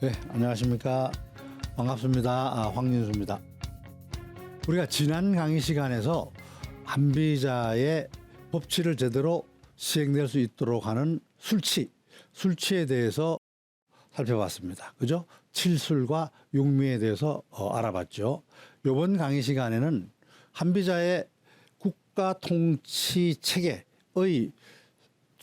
네, 안녕하십니까. 반갑습니다. 황윤수입니다. 우리가 지난 강의 시간에서 한비자의 법치를 제대로 시행될 수 있도록 하는 술치에 대해서 살펴봤습니다. 그죠? 칠술과 육미에 대해서 알아봤죠. 이번 강의 시간에는 한비자의 국가 통치 체계의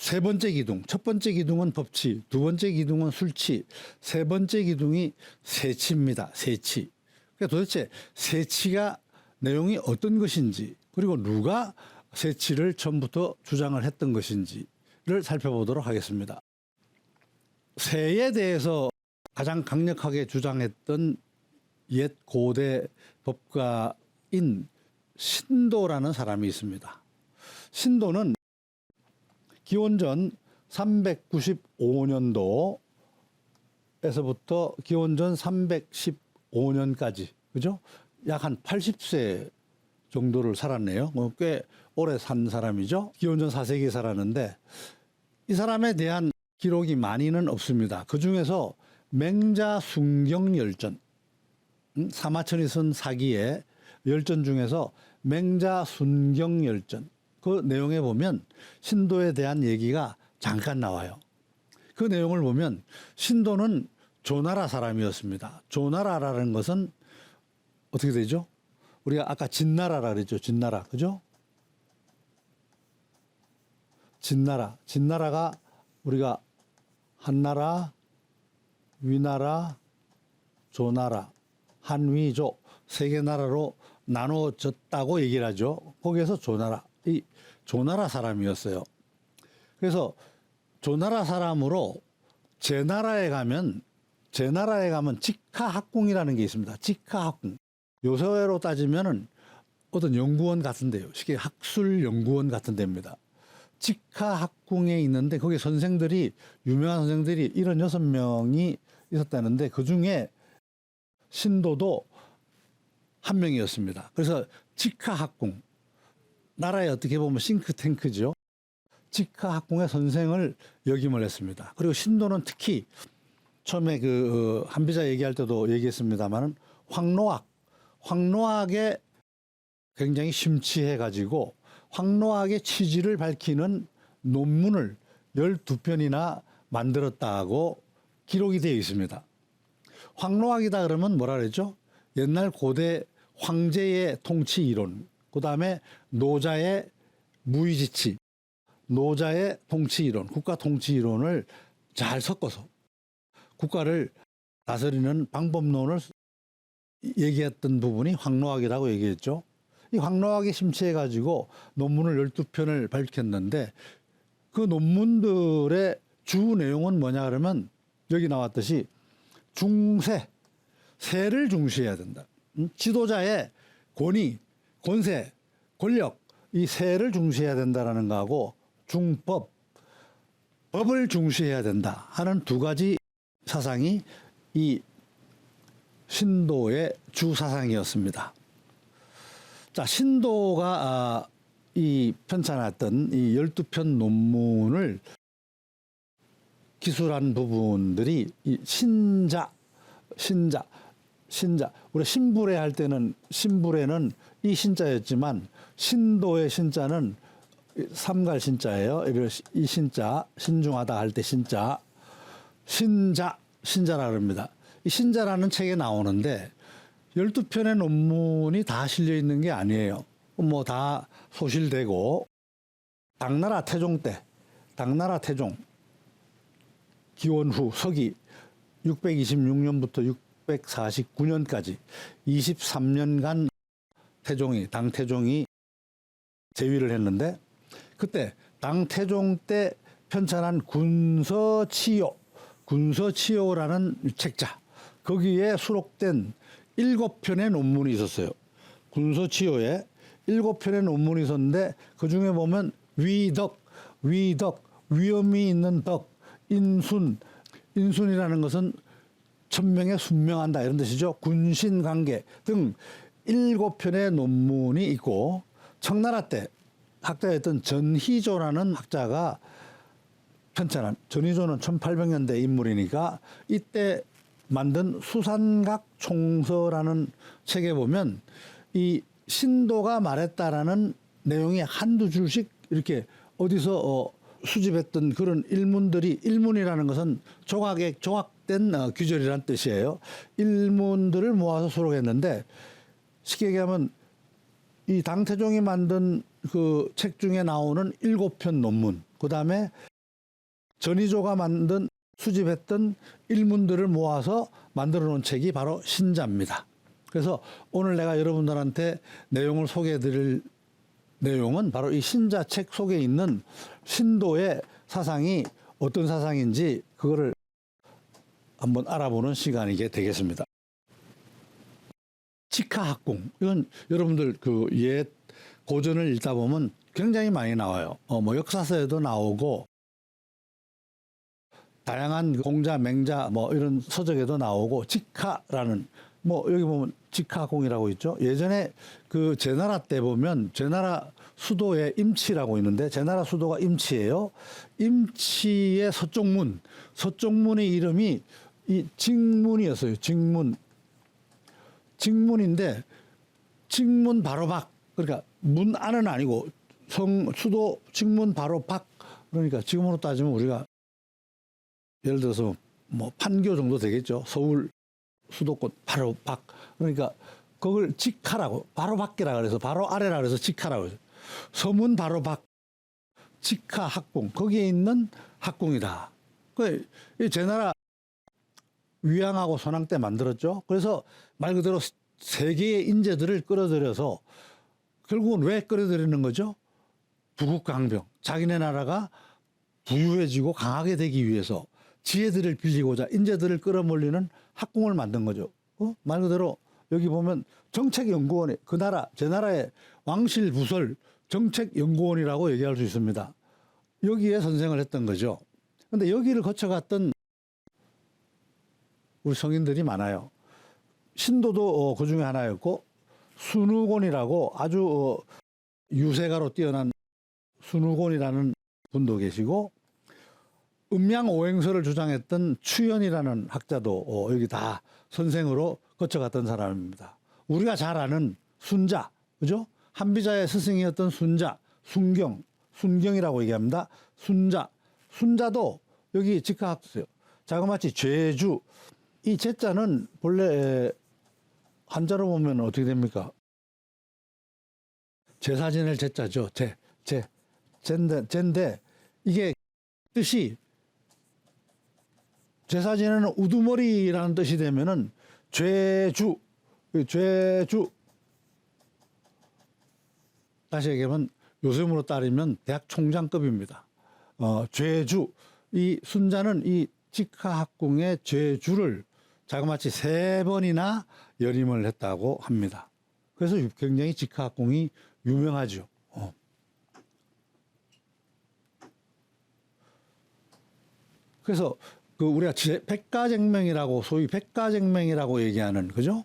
세 번째 기둥, 첫 번째 기둥은 법치, 두 번째 기둥은 술치, 세 번째 기둥이 세치입니다. 세치. 그러니까 도대체 세치가 내용이 어떤 것인지, 그리고 누가 세치를 처음부터 주장을 했던 것인지를 살펴보도록 하겠습니다. 세에 대해서 가장 강력하게 주장했던 옛 고대 법가인 신도라는 사람이 있습니다. 신도는 기원전 395년도에서부터 기원전 315년까지, 그죠? 약 한 80세 정도를 살았네요. 꽤 오래 산 사람이죠. 기원전 4세기 살았는데 이 사람에 대한 기록이 많이는 없습니다. 그 중에서 맹자순경열전, 사마천이 쓴 사기의 열전 중에서 맹자순경열전, 그 내용에 보면 신도에 대한 얘기가 잠깐 나와요. 그 내용을 보면 신도는 조나라 사람이었습니다. 조나라라는 것은 어떻게 되죠? 우리가 아까 진나라라 그랬죠. 진나라. 그죠? 진나라가 우리가 한나라, 위나라, 조나라, 한위조 세 개 나라로 나눠졌다고 얘기를 하죠. 거기에서 조나라. 이 조나라 사람이었어요. 그래서 조나라 사람으로 제나라에 가면 직하학궁이라는 게 있습니다. 직하학궁. 요새로 따지면은 어떤 연구원 같은 데요. 쉽게 학술 연구원 같은 데입니다. 직하학궁에 있는데 거기 선생들이, 유명한 선생들이 76명이 있었다는데 그 중에 신도도 한 명이었습니다. 그래서 직하학궁, 나라에 어떻게 보면 싱크탱크죠. 직하학궁의 선생을 역임을 했습니다. 그리고 신도는 특히 처음에 그 한비자 얘기할 때도 얘기했습니다만은 황노학에 굉장히 심취해가지고 황노학의 취지를 밝히는 논문을 12편이나 만들었다고 기록이 되어 있습니다. 황노학이다 그러면 뭐라 그랬죠? 옛날 고대 황제의 통치 이론, 그 다음에 노자의 무의지치, 노자의 통치 이론, 국가 통치 이론을 잘 섞어서 국가를 다스리는 방법론을 얘기했던 부분이 황노학이라고 얘기했죠. 이 황노학에 심취해가지고 논문을 12편을 밝혔는데 그 논문들의 주 내용은 뭐냐 그러면 여기 나왔듯이 세를 중시해야 된다. 지도자의 권위, 권세, 권력, 이 세를 중시해야 된다라는 거하고 법을 중시해야 된다 하는 두 가지 사상이 이 신도의 주 사상이었습니다. 자, 신도가 이 편찬했던 이 12편 논문을 기술한 부분들이 이 신자. 우리 신불에 할 때는 신불에는 이 신자였지만 신도의 신자는 삼갈 신자예요. 이 신자, 신중하다 할 때 신자라 그럽니다. 이 신자라는 책에 나오는데 12편의 논문이 다 실려 있는 게 아니에요. 뭐 다 소실되고 당나라 태종 기원 후 서기 626년부터 649년까지 23년간 당 태종이 재위를 했는데 그때 당 태종 때 편찬한 군서치요라는 책자, 거기에 수록된 7편의 논문이 있었어요. 군서치요에 7편의 논문이 있었는데 그 중에 보면 위엄이 있는 덕, 인순이라는 것은 천명에 순명한다 이런 뜻이죠. 군신관계 등 7편의 논문이 있고 청나라 때 학자였던 전희조라는 학자가 편찬한, 전희조는 1800년대 인물이니까 이때 만든 수산각 총서라는 책에 보면 이 신도가 말했다라는 내용이 한두 줄씩 이렇게 어디서 수집했던 그런 일문들이, 일문이라는 것은 조각된 규절이란 뜻이에요. 일문들을 모아서 수록했는데, 쉽게 얘기하면 이 당태종이 만든 그 책 중에 나오는 7편 논문, 그 다음에 전이조가 수집했던 일문들을 모아서 만들어 놓은 책이 바로 신자입니다. 그래서 오늘 내가 여러분들한테 내용을 소개해 드릴 내용은 바로 이 신자 책 속에 있는 신도의 사상이 어떤 사상인지 그거를 한번 알아보는 시간이 되겠습니다. 직하학궁, 이건 여러분들 그 옛 고전을 읽다 보면 굉장히 많이 나와요. 뭐 역사서에도 나오고 다양한 공자, 맹자 뭐 이런 서적에도 나오고, 직하라는, 뭐 여기 보면 직하궁이라고 있죠. 예전에 그 제나라 때 보면 제나라 수도에 임치라고 있는데, 제나라 수도가 임치예요. 임치의 서쪽문의 이름이 이 직문이었어요. 직문인데 직문 바로 밖, 그러니까 문 안은 아니고 수도 직문 바로 밖, 그러니까 지금으로 따지면 우리가 예를 들어서 뭐 판교 정도 되겠죠. 서울 수도권 바로 밖. 그러니까 그걸 직하라고, 바로 밖이라 그래서, 바로 아래라 그래서 직하라고 해서, 서문 바로 밖, 직하 학궁, 거기에 있는 학궁이다. 그 제나라 위양하고 선왕 때 만들었죠. 그래서 말 그대로 세계의 인재들을 끌어들여서, 결국은 왜 끌어들이는 거죠? 부국강병, 자기네 나라가 부유해지고 강하게 되기 위해서 지혜들을 빌리고자 인재들을 끌어모리는 학궁을 만든 거죠. 말 그대로 여기 보면 정책연구원이, 그 나라, 제 나라의 왕실부설 정책연구원이라고 얘기할 수 있습니다. 여기에 선생을 했던 거죠. 근데 여기를 거쳐갔던 우리 성인들이 많아요. 신도도 그 중에 하나였고, 순우곤이라고 아주 유세가로 뛰어난 순우곤이라는 분도 계시고, 음양오행설을 주장했던 추연이라는 학자도 여기 다 선생으로 거쳐갔던 사람입니다. 우리가 잘 아는 순자, 그죠? 한비자의 스승이었던 순자, 순경이라고 얘기합니다. 순자도 여기 직하학수요. 자그마치 죄주, 이 제자는 본래 한자로 보면 어떻게 됩니까? 제사 지낼 제자죠. 제인데 이게 뜻이, 제사 지내는 우두머리라는 뜻이 되면은 죄주. 다시 얘기하면 요즘으로 따르면 대학 총장급입니다. 죄주. 이 순자는 이 직하학궁의 죄주를 자그마치 3번이나 연임을 했다고 합니다. 그래서 굉장히 직하학궁이 유명하죠. 그래서 그 우리가 백가쟁명이라고, 소위 백가쟁명이라고 얘기하는, 그죠?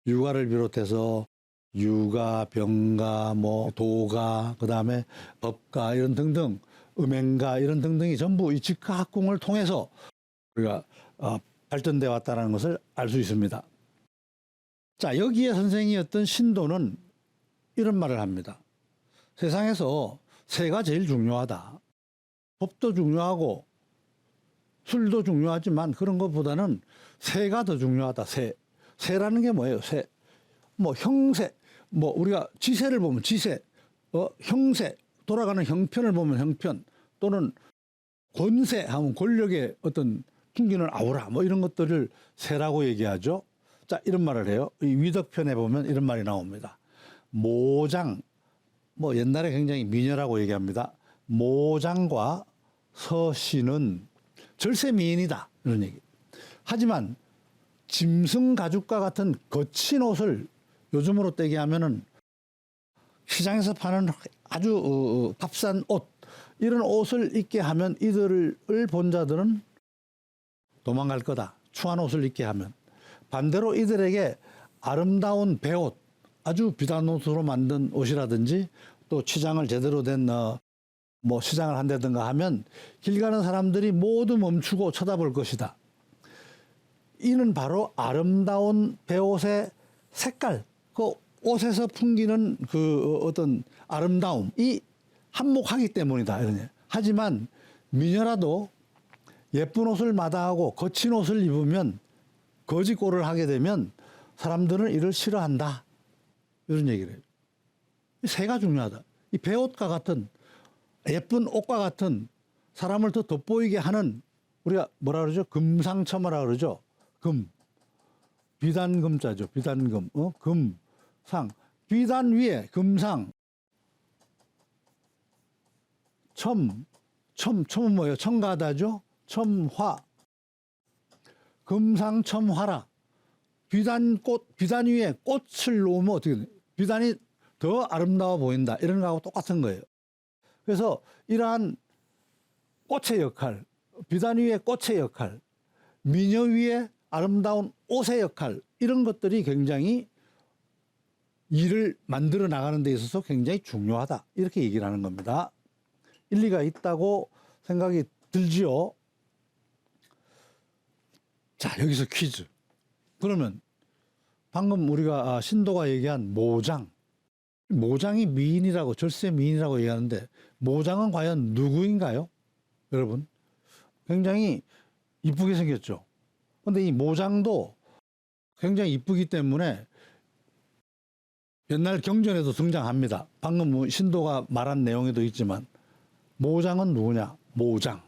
유가를 비롯해서 유가, 병가, 뭐 도가, 그 다음에 법가 이런 등등, 음행가 이런 등등이 전부 이 직하학궁을 통해서 우리가 발전돼 왔다는 것을 알 수 있습니다. 자, 여기에 선생이었던 신도는 이런 말을 합니다. 세상에서 새가 제일 중요하다. 법도 중요하고 술도 중요하지만 그런 것보다는 새가 더 중요하다. 새라는 게 뭐예요? 새. 뭐 형새. 뭐 우리가 지세를 보면 지세. 형새. 돌아가는 형편을 보면 형편. 또는 권세 하면 권력의 어떤 풍기는 아우라, 뭐 이런 것들을 새라고 얘기하죠. 자, 이런 말을 해요. 이 위덕편에 보면 이런 말이 나옵니다. 모장, 뭐 옛날에 굉장히 미녀라고 얘기합니다. 모장과 서씨는 절세미인이다, 이런 얘기. 하지만 짐승 가죽과 같은 거친 옷을 요즘으로 떼게 하면은 시장에서 파는 아주 값싼 옷, 이런 옷을 입게 하면 이들을 본 자들은 도망갈 거다. 추한 옷을 입게 하면. 반대로 이들에게 아름다운 배옷, 아주 비싼 옷으로 만든 옷이라든지 또 치장을 제대로 된 뭐 시장을 한다든가 하면 길 가는 사람들이 모두 멈추고 쳐다볼 것이다. 이는 바로 아름다운 배옷의 색깔, 그 옷에서 풍기는 그 어떤 아름다움이 한몫하기 때문이다. 이러냐. 하지만 미녀라도 예쁜 옷을 마다하고 거친 옷을 입으면 거지꼴을 하게 되면 사람들은 이를 싫어한다. 이런 얘기를 해요. 이 새가 중요하다. 이 배옷과 같은 예쁜 옷과 같은 사람을 더 돋보이게 하는 우리가 뭐라 그러죠? 금상첨화라 그러죠. 금. 비단금자죠. 비단금. 금상. 비단 위에 금상. 첨은 뭐예요? 첨가다죠. 첨화. 금상첨화라. 비단 위에 꽃을 놓으면 어떻게 돼? 비단이 더 아름다워 보인다. 이런 거하고 똑같은 거예요. 그래서 이러한 꽃의 역할, 비단 위의 꽃의 역할, 미녀 위의 아름다운 옷의 역할, 이런 것들이 굉장히 일을 만들어 나가는 데 있어서 굉장히 중요하다. 이렇게 얘기를 하는 겁니다. 일리가 있다고 생각이 들지요. 자, 여기서 퀴즈. 그러면 방금 우리가 신도가 얘기한 모장. 모장이 미인이라고, 절세 미인이라고 얘기하는데 모장은 과연 누구인가요? 여러분, 굉장히 이쁘게 생겼죠. 근데 이 모장도 굉장히 이쁘기 때문에 옛날 경전에도 등장합니다. 방금 신도가 말한 내용에도 있지만 모장은 누구냐? 모장.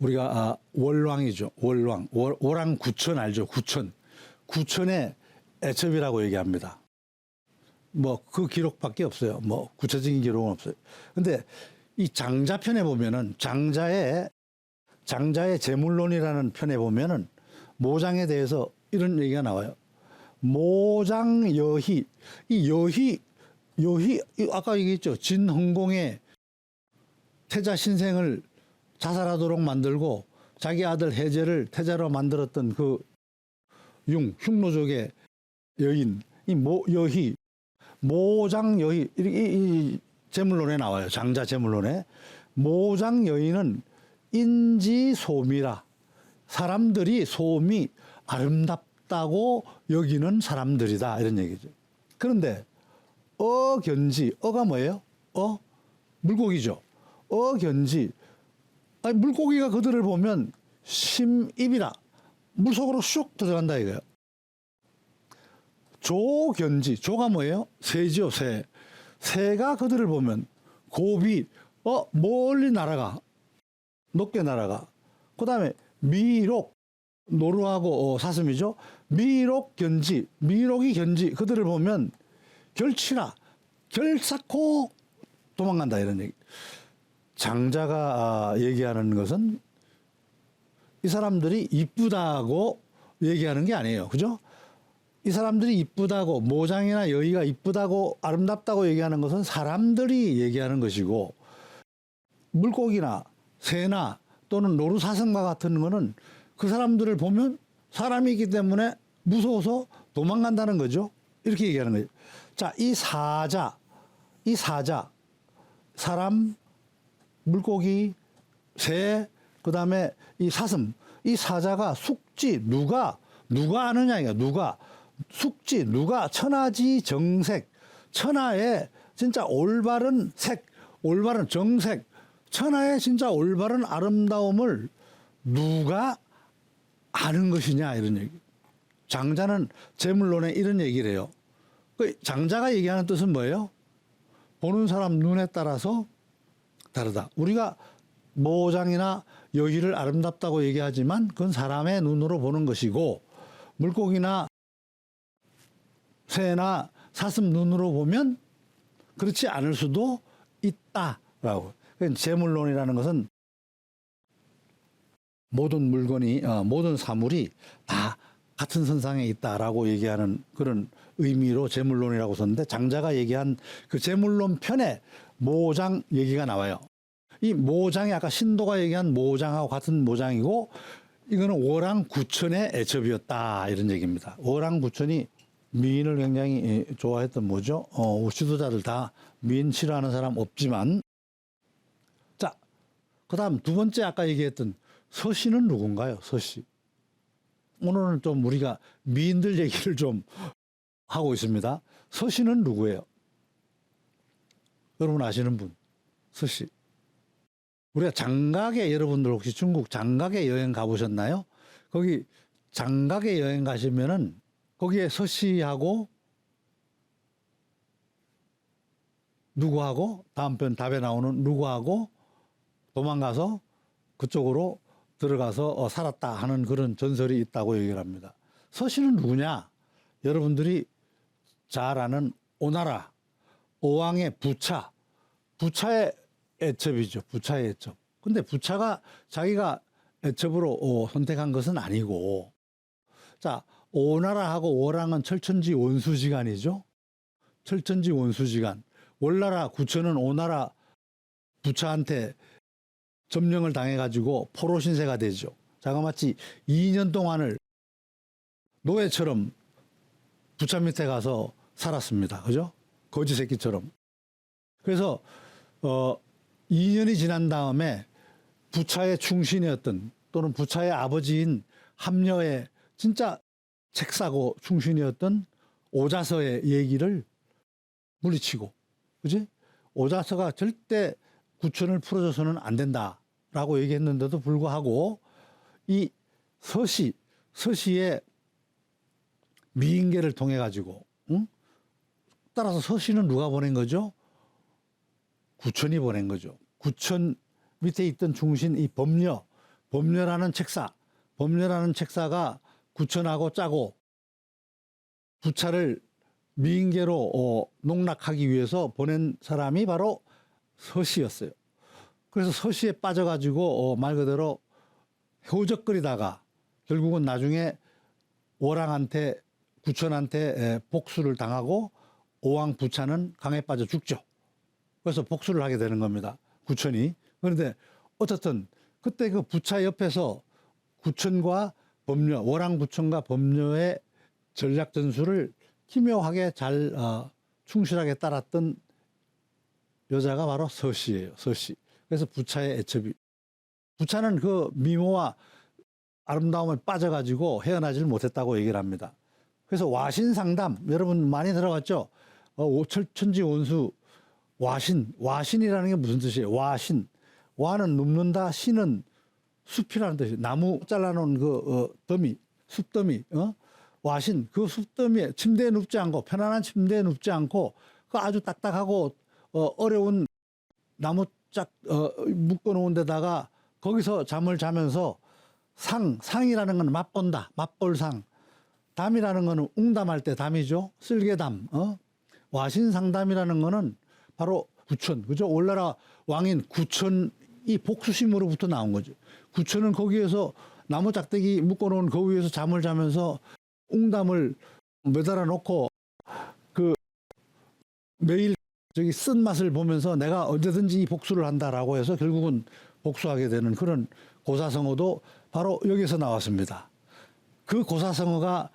우리가 월왕이죠. 월왕. 월왕구천 알죠? 구천. 구천의 애첩이라고 얘기합니다. 뭐 그 기록밖에 없어요. 뭐 구체적인 기록은 없어요. 근데 이 장자편에 보면은 장자의 제물론이라는 편에 보면은 모장에 대해서 이런 얘기가 나와요. 모장 여희. 이 여희 아까 얘기했죠. 진흥공의 태자 신생을 자살하도록 만들고 자기 아들 해제를 태자로 만들었던 그 흉노족의 여인, 여희, 모장 여희, 이 제물론에 나와요. 장자 제물론에. 모장 여인은 인지소미라. 사람들이 소음이 아름답다고 여기는 사람들이다. 이런 얘기죠. 그런데 어견지, 어가 뭐예요? 물고기죠. 어견지. 아니, 물고기가 그들을 보면 심입이라. 물속으로 쑥 들어간다 이거예요. 조견지. 조가 뭐예요? 새지요, 새. 새가 그들을 보면 고비. 멀리 날아가. 높게 날아가. 그 다음에 미록. 노루하고 사슴이죠. 미록견지. 미록이 견지. 그들을 보면 결치라. 결사코 도망간다. 이런 얘기. 장자가 얘기하는 것은 이 사람들이 이쁘다고 얘기하는 게 아니에요. 그죠? 이 사람들이 이쁘다고, 모장이나 여의가 이쁘다고 아름답다고 얘기하는 것은 사람들이 얘기하는 것이고, 물고기나 새나 또는 노루사슴과 같은 거는 그 사람들을 보면 사람이기 때문에 무서워서 도망간다는 거죠. 이렇게 얘기하는 거예요. 자, 이 사자, 사람, 물고기, 새, 그 다음에 이 사슴, 이 사자가 숙지, 누가 아느냐, 이거 누가. 숙지, 누가 천하지 정색, 천하의 진짜 올바른 색, 올바른 정색, 천하의 진짜 올바른 아름다움을 누가 아는 것이냐, 이런 얘기. 장자는 제물론에 이런 얘기를 해요. 그 장자가 얘기하는 뜻은 뭐예요? 보는 사람 눈에 따라서 다르다. 우리가 모장이나 여기를 아름답다고 얘기하지만 그건 사람의 눈으로 보는 것이고, 물고기나 새나 사슴 눈으로 보면 그렇지 않을 수도 있다라고. 제물론이라는 것은 모든 물건이, 모든 사물이 다 같은 선상에 있다라고 얘기하는 그런 의미로 제물론이라고 썼는데, 장자가 얘기한 그 제물론 편에 모장 얘기가 나와요. 이 모장이 아까 신도가 얘기한 모장하고 같은 모장이고, 이거는 월왕구천의 애첩이었다, 이런 얘기입니다. 월왕구천이 미인을 굉장히 좋아했던 뭐죠? 지도자들 다 미인 싫어하는 사람 없지만. 자, 그 다음 두 번째 아까 얘기했던 서씨는 누군가요? 서씨. 오늘은 좀 우리가 미인들 얘기를 좀 하고 있습니다. 서씨는 누구예요? 여러분 아시는 분? 서씨. 우리가 장각에 여러분들 혹시 중국 장각에 여행 가보셨나요? 거기 장각에 여행 가시면은 거기에 서씨하고 누구하고 다음 편 답에 나오는 누구하고 도망가서 그쪽으로 들어가서 살았다 하는 그런 전설이 있다고 얘기를 합니다. 서씨는 누구냐? 여러분들이 잘 아는 오나라, 오왕의 부차, 부차의 애첩이죠. 부차의 애첩. 근데 부차가 자기가 애첩으로 선택한 것은 아니고, 자, 오나라하고 오랑은 철천지 원수지간이죠. 철천지 원수지간. 월나라 구천은 오나라 부차한테 점령을 당해가지고 포로 신세가 되죠. 자가 마치 2년 동안을 노예처럼 부차 밑에 가서 살았습니다. 그죠? 거지 새끼처럼. 그래서 2년이 지난 다음에 부차의 충신이었던 또는 부차의 아버지인 함녀의 진짜 책사고 충신이었던 오자서의 얘기를 물리치고, 그지? 오자서가 절대 구천을 풀어줘서는 안 된다라고 얘기했는데도 불구하고 이 서씨의 미인계를 통해 가지고, 응? 따라서 서씨는 누가 보낸 거죠? 구천이 보낸 거죠. 구천 밑에 있던 중신 이 법녀라는 책사가 구천하고 짜고 부차를 미인계로 농락하기 위해서 보낸 사람이 바로 서씨였어요. 그래서 서씨에 빠져가지고 말 그대로 효적거리다가 결국은 나중에 오랑한테 구천한테 복수를 당하고 오왕 부차는 강에 빠져 죽죠. 그래서 복수를 하게 되는 겁니다. 구천이. 그런데 어쨌든 그때 그 부차 옆에서 구천과 법녀, 오랑 구천과 법녀의 전략 전술을 기묘하게 잘 충실하게 따랐던 여자가 바로 서씨예요. 서씨. 그래서 부차의 애첩이. 부차는 그 미모와 아름다움에 빠져가지고 헤어나질 못했다고 얘기를 합니다. 그래서 와신상담 여러분 많이 들어봤죠? 철천지 원수 와신이라는 게 무슨 뜻이에요? 와는 눕는다, 신은 숲이라는 뜻이에요. 나무 잘라놓은 그 더미, 숲더미, 와신 그 숲더미에 침대에 눕지 않고 편안한 침대에 눕지 않고 그 아주 딱딱하고 어려운 나무 짝 묶어놓은 데다가 거기서 잠을 자면서 상이라는 건 맛본다, 맛볼상. 담이라는 거는 웅담할 때 담이죠. 쓸개담. 와신상담이라는 거는 바로 구천. 그죠? 올나라 왕인 구천이 복수심으로부터 나온 거죠. 구천은 거기에서 나무 짝대기 묶어놓은 그 위에서 잠을 자면서 웅담을 매달아 놓고 그 매일 저기 쓴 맛을 보면서 내가 언제든지 이 복수를 한다라고 해서 결국은 복수하게 되는 그런 고사성어도 바로 여기서 나왔습니다. 그 고사성어가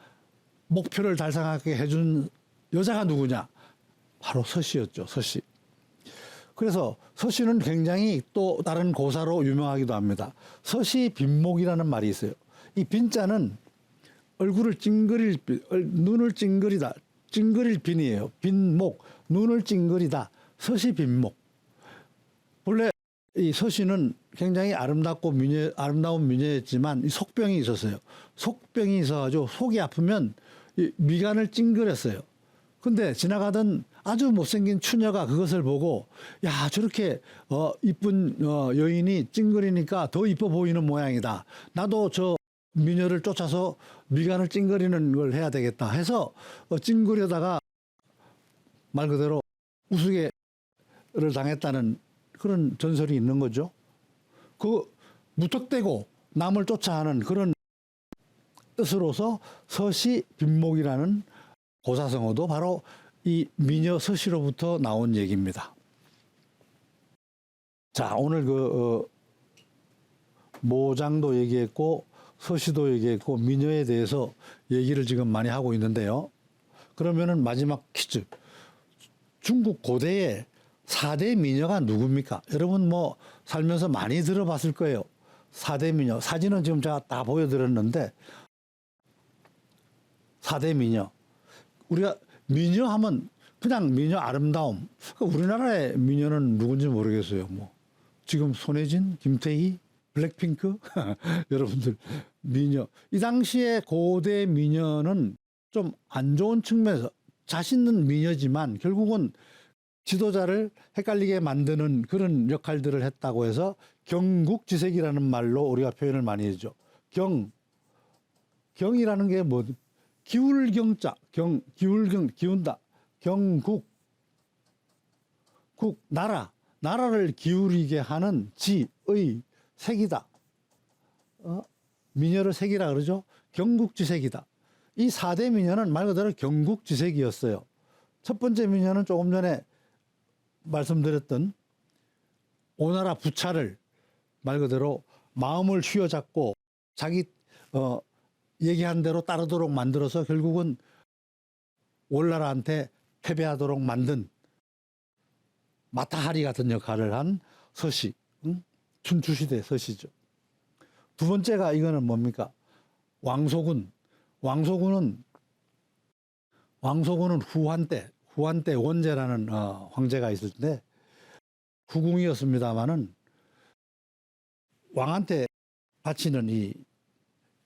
목표를 달성하게 해준 여자가 누구냐? 바로 서씨였죠. 서씨. 그래서 서씨는 굉장히 또 다른 고사로 유명하기도 합니다. 서씨 빈목이라는 말이 있어요. 이 빈자는 얼굴을 눈을 찡그리다. 찡그릴 빈이에요. 빈목, 눈을 찡그리다. 서씨 빈목. 본래 이 서씨는 굉장히 아름다운 미녀였지만 이 속병이 있었어요. 속병이 있어가지고 속이 아프면 이 미간을 찡그렸어요. 근데 지나가던 아주 못생긴 추녀가 그것을 보고 야 저렇게 이쁜 여인이 찡그리니까 더 이뻐 보이는 모양이다. 나도 저 미녀를 쫓아서 미간을 찡그리는 걸 해야 되겠다 해서 찡그려다가 말 그대로 우스개를 당했다는 그런 전설이 있는 거죠. 그 무턱대고 남을 쫓아하는 그런 뜻으로서 서씨 빈목이라는 고사성어도 바로 이 미녀 서씨로부터 나온 얘기입니다. 자, 오늘 모장도 얘기했고 서씨도 얘기했고 미녀에 대해서 얘기를 지금 많이 하고 있는데요. 그러면은 마지막 퀴즈. 중국 고대의 4대 미녀가 누굽니까? 여러분 뭐 살면서 많이 들어봤을 거예요. 4대 미녀. 사진은 지금 제가 다 보여드렸는데 4대 미녀. 우리가 미녀 하면 그냥 미녀 아름다움. 우리나라의 미녀는 누군지 모르겠어요. 뭐 지금 손예진, 김태희, 블랙핑크 여러분들 미녀. 이 당시에 고대 미녀는 좀 안 좋은 측면에서 자신은 미녀지만 결국은 지도자를 헷갈리게 만드는 그런 역할들을 했다고 해서 경국지색이라는 말로 우리가 표현을 많이 하죠. 경이라는 게 뭐 기울경자, 기울경, 기운다. 경국, 나라를 기울이게 하는 지의 색이다. 미녀를 색이라 그러죠. 경국지색이다. 이 4대 미녀는 말 그대로 경국지색이었어요. 첫 번째 미녀는 조금 전에 말씀드렸던 오나라 부차를 말 그대로 마음을 휘어잡고 자기 얘기한 대로 따르도록 만들어서 결국은 올나라한테 패배하도록 만든 마타하리 같은 역할을 한 서씨, 춘추시대 서씨죠. 두 번째가 이거는 뭡니까? 왕소군. 왕소군은 후한 때 원제라는 황제가 있을 때 후궁이었습니다마는 왕한테 바치는 이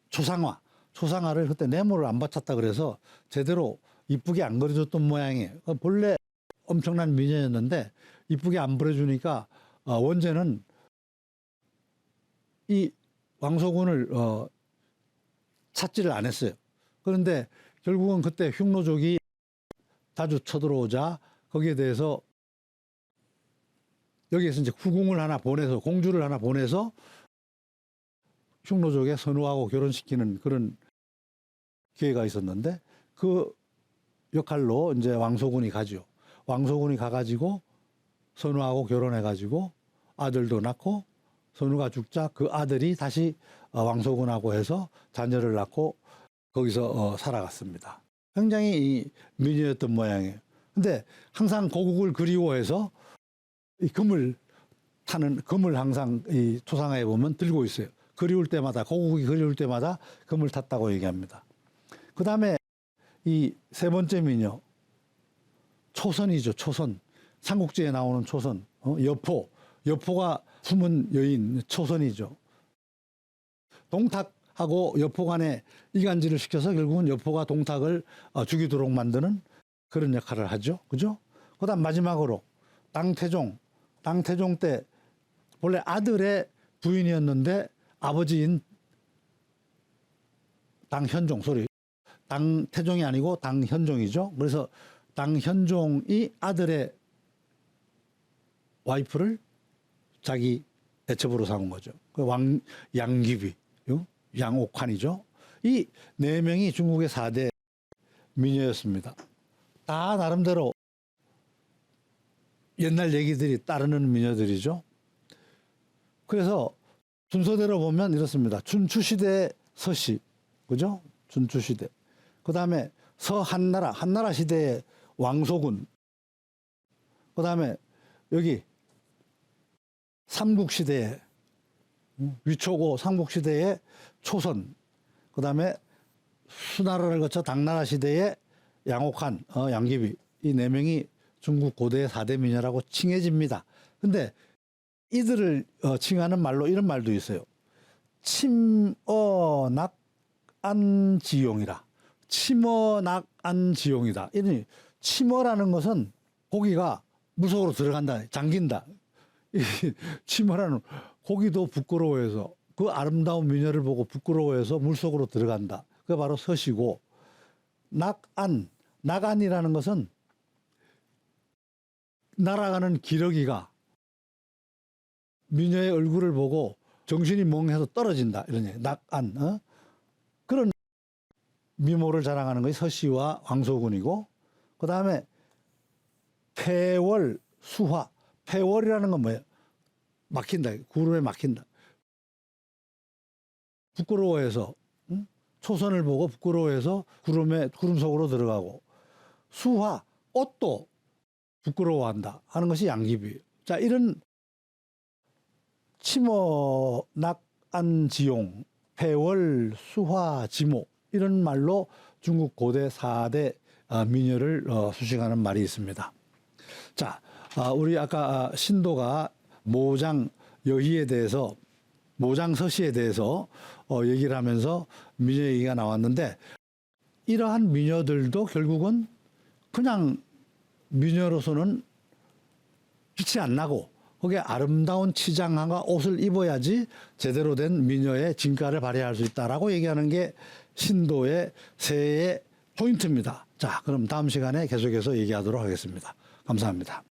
초상화를 그때 네모를 안 바쳤다 그래서 제대로 이쁘게 안 그려줬던 모양이에요. 본래 엄청난 미녀였는데 이쁘게 안 그려주니까 원제는 이 왕소군을 찾지를 안 했어요. 그런데 결국은 그때 흉노족이 자주 쳐들어오자 거기에 대해서 여기에서 이제 후궁을 하나 보내서 공주를 하나 보내서 흉노족에 선우하고 결혼시키는 그런 기회가 있었는데 그 역할로 이제 왕소군이 가죠. 왕소군이 가가지고 선우하고 결혼해가지고 아들도 낳고 선우가 죽자 그 아들이 다시 왕소군하고 해서 자녀를 낳고 거기서 살아갔습니다. 굉장히 이 미녀였던 모양이에요. 근데 항상 고국을 그리워해서 이 금을 항상 이 초상화에 보면 들고 있어요. 고국이 그리울 때마다 금을 탔다고 얘기합니다. 그 다음에 이 세 번째 미녀, 초선이죠. 초선. 삼국지에 나오는 초선. 여포가 품은 여인, 초선이죠. 동탁하고 여포 간에 이간질을 시켜서 결국은 여포가 동탁을 죽이도록 만드는 그런 역할을 하죠. 그죠? 그 다음 마지막으로 당태종 때 본래 아들의 부인이었는데 아버지인 당태종이 아니고 당현종이죠. 그래서 당현종이 아들의 와이프를 자기 대첩으로 삼은 거죠. 그 양귀비, 양옥환이죠. 이 네 명이 중국의 4대 미녀였습니다. 다 나름대로 옛날 얘기들이 따르는 미녀들이죠. 그래서 순서대로 보면 이렇습니다. 춘추시대 서씨, 그죠? 춘추시대. 그 다음에 한나라 시대의 왕소군. 그 다음에 여기 삼국시대의 위초고 삼국시대의 초선. 그 다음에 수나라를 거쳐 당나라 시대의 양옥한, 양귀비. 이 네 명이 중국 고대의 4대 미녀라고 칭해집니다. 근데 이들을 칭하는 말로 이런 말도 있어요. 침어낙안지용이라. 침어낙안지용이다. 이러니 침어라는 것은 고기가 물속으로 들어간다, 잠긴다. 침어라는 고기도 부끄러워해서 그 아름다운 미녀를 보고 부끄러워해서 물속으로 들어간다. 그게 바로 서시고, 낙안이라는 것은 날아가는 기러기가 미녀의 얼굴을 보고 정신이 멍해서 떨어진다. 이러니 낙안. 그런 미모를 자랑하는 것이 서씨와 왕소군이고, 그 다음에 폐월, 수화. 폐월이라는 건 뭐예요? 막힌다. 구름에 막힌다. 부끄러워해서, 초선을 보고 부끄러워해서 구름 속으로 들어가고, 수화, 옷도 부끄러워한다 하는 것이 양귀비. 자, 이런 침어, 안지용, 폐월, 수화, 지모 이런 말로 중국 고대 4대 미녀를 수식하는 말이 있습니다. 자, 우리 아까 신도가 모장 여희에 대해서 모장 서씨에 대해서 얘기를 하면서 미녀 얘기가 나왔는데 이러한 미녀들도 결국은 그냥 미녀로서는 빛이 안 나고 거기에 아름다운 치장과 옷을 입어야지 제대로 된 미녀의 진가를 발휘할 수 있다라고 얘기하는 게 신도의 새해의 포인트입니다. 자, 그럼 다음 시간에 계속해서 얘기하도록 하겠습니다. 감사합니다.